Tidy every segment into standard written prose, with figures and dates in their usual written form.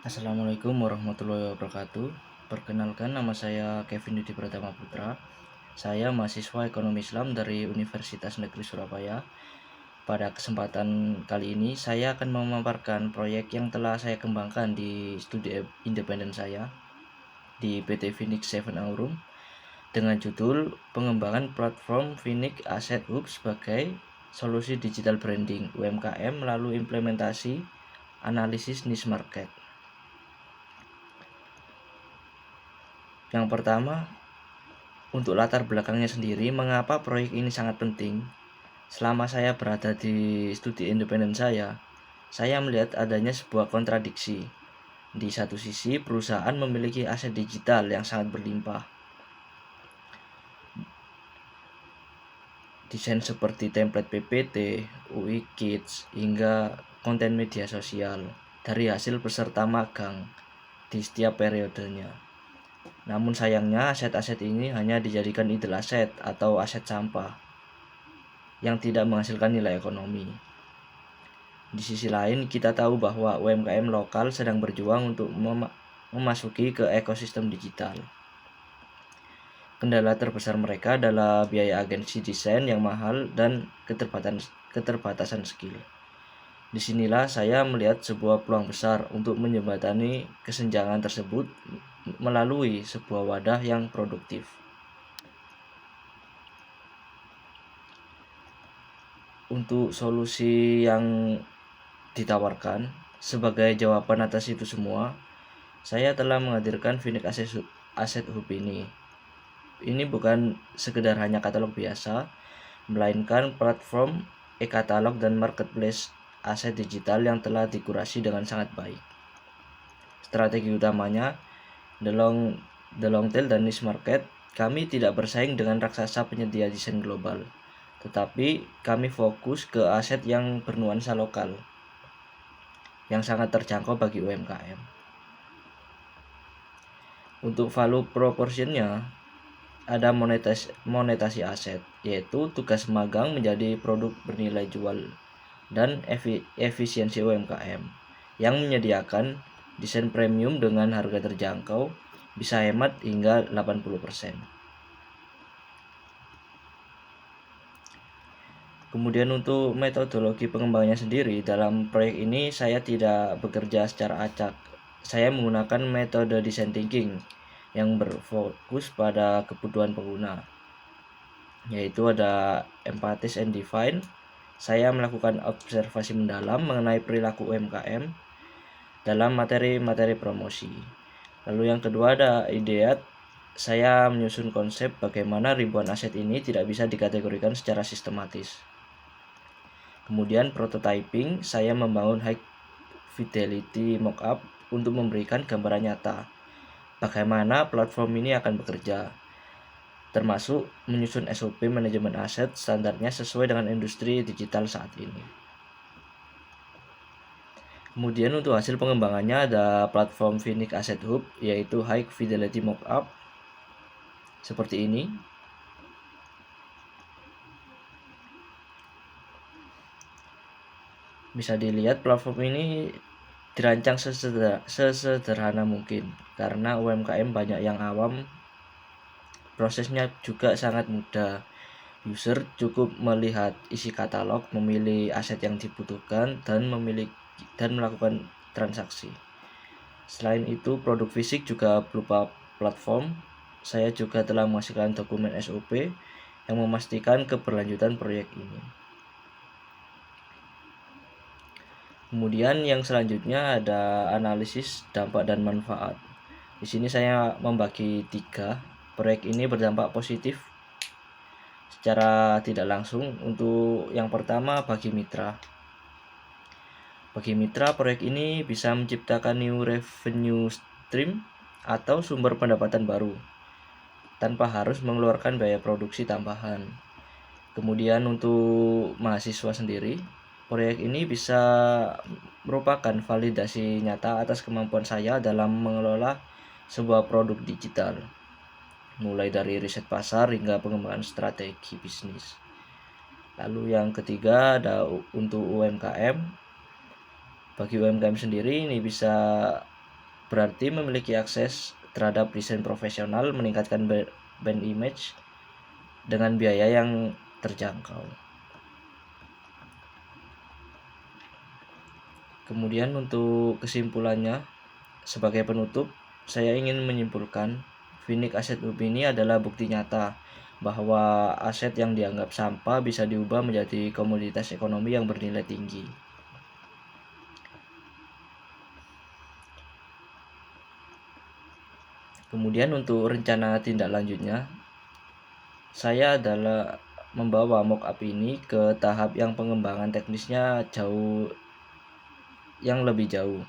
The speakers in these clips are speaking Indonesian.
Assalamualaikum warahmatullahi wabarakatuh. Perkenalkan, nama saya Kevin Didi Pratama Putra. Saya mahasiswa Ekonomi Islam dari Universitas Negeri Surabaya. Pada kesempatan kali ini saya akan memaparkan proyek yang telah saya kembangkan di studi independen saya di PT Phoenix Seven Aurum dengan judul pengembangan platform Phoenix Asset Hub sebagai solusi digital branding UMKM melalui implementasi analisis niche market. Yang pertama, untuk latar belakangnya sendiri, mengapa proyek ini sangat penting? Selama saya berada di studi independen saya melihat adanya sebuah kontradiksi. Di satu sisi, perusahaan memiliki aset digital yang sangat berlimpah. Desain seperti template PPT, UI Kits, hingga konten media sosial dari hasil peserta magang di setiap periodenya. Namun sayangnya aset-aset ini hanya dijadikan idle aset atau aset sampah yang tidak menghasilkan nilai ekonomi. Di sisi lain, kita tahu bahwa UMKM lokal sedang berjuang untuk memasuki ke ekosistem digital. Kendala terbesar mereka adalah biaya agensi desain yang mahal dan keterbatasan skill. Disinilah saya melihat sebuah peluang besar untuk menjembatani kesenjangan tersebut melalui sebuah wadah yang produktif. Untuk solusi yang ditawarkan sebagai jawaban atas itu semua, saya telah menghadirkan Phoenix Asset Hub ini. Ini bukan sekedar hanya katalog biasa, melainkan platform e-katalog dan marketplace aset digital yang telah dikurasi dengan sangat baik. Strategi utamanya, the long tail dan niche market. Kami tidak bersaing dengan raksasa penyedia desain global, tetapi kami fokus ke aset yang bernuansa lokal, yang sangat terjangkau bagi UMKM. Untuk value proportionnya, ada monetasi aset, yaitu tugas magang menjadi produk bernilai jual, dan efisiensi UMKM yang menyediakan desain premium dengan harga terjangkau bisa hemat hingga 80%. Kemudian untuk metodologi pengembangannya sendiri, dalam proyek ini saya tidak bekerja secara acak. Saya menggunakan metode design thinking yang berfokus pada kebutuhan pengguna, yaitu ada empathize and define. Saya melakukan observasi mendalam mengenai perilaku UMKM dalam materi-materi promosi. Lalu yang kedua ada ideat. Saya menyusun konsep bagaimana ribuan aset ini tidak bisa dikategorikan secara sistematis. Kemudian prototyping, saya membangun high fidelity mockup untuk memberikan gambaran nyata bagaimana platform ini akan bekerja, termasuk menyusun SOP manajemen aset standarnya sesuai dengan industri digital saat ini. Kemudian untuk hasil pengembangannya ada platform Phoenix Asset Hub, yaitu High Fidelity Mockup seperti ini. Bisa dilihat platform ini dirancang sesederhana mungkin karena UMKM banyak yang awam. Prosesnya juga sangat mudah. User cukup melihat isi katalog, memilih aset yang dibutuhkan, dan melakukan transaksi. Selain itu, produk fisik juga berupa platform. Saya juga telah menghasilkan dokumen SOP yang memastikan keberlanjutan proyek ini. Kemudian yang selanjutnya ada analisis dampak dan manfaat. Di sini saya membagi 3. Proyek ini berdampak positif secara tidak langsung. Untuk yang pertama, bagi mitra. Bagi mitra, proyek ini bisa menciptakan new revenue stream atau sumber pendapatan baru tanpa harus mengeluarkan biaya produksi tambahan. Kemudian untuk mahasiswa sendiri, proyek ini bisa merupakan validasi nyata atas kemampuan saya dalam mengelola sebuah produk digital, mulai dari riset pasar hingga pengembangan strategi bisnis. Lalu yang ketiga ada untuk UMKM. Bagi UMKM sendiri ini bisa berarti memiliki akses terhadap desain profesional, meningkatkan brand image dengan biaya yang terjangkau. Kemudian untuk kesimpulannya, sebagai penutup, saya ingin menyimpulkan Phoenix Asset Group ini adalah bukti nyata bahwa aset yang dianggap sampah bisa diubah menjadi komoditas ekonomi yang bernilai tinggi. Kemudian untuk rencana tindak lanjutnya, saya adalah membawa mockup ini ke tahap yang pengembangan teknisnya lebih jauh,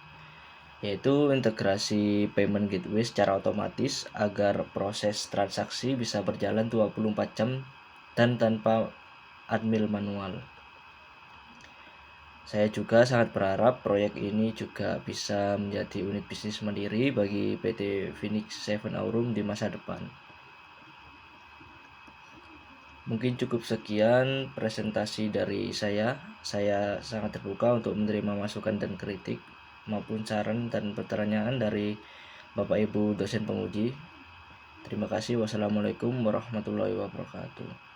yaitu integrasi payment gateway secara otomatis agar proses transaksi bisa berjalan 24 jam dan tanpa admin manual. Saya juga sangat berharap proyek ini juga bisa menjadi unit bisnis mandiri bagi PT Phoenix Seven Aurum di masa depan. Mungkin cukup sekian presentasi dari saya. Saya sangat terbuka untuk menerima masukan dan kritik maupun saran dan pertanyaan dari Bapak Ibu dosen penguji. Terima kasih. Wassalamualaikum warahmatullahi wabarakatuh.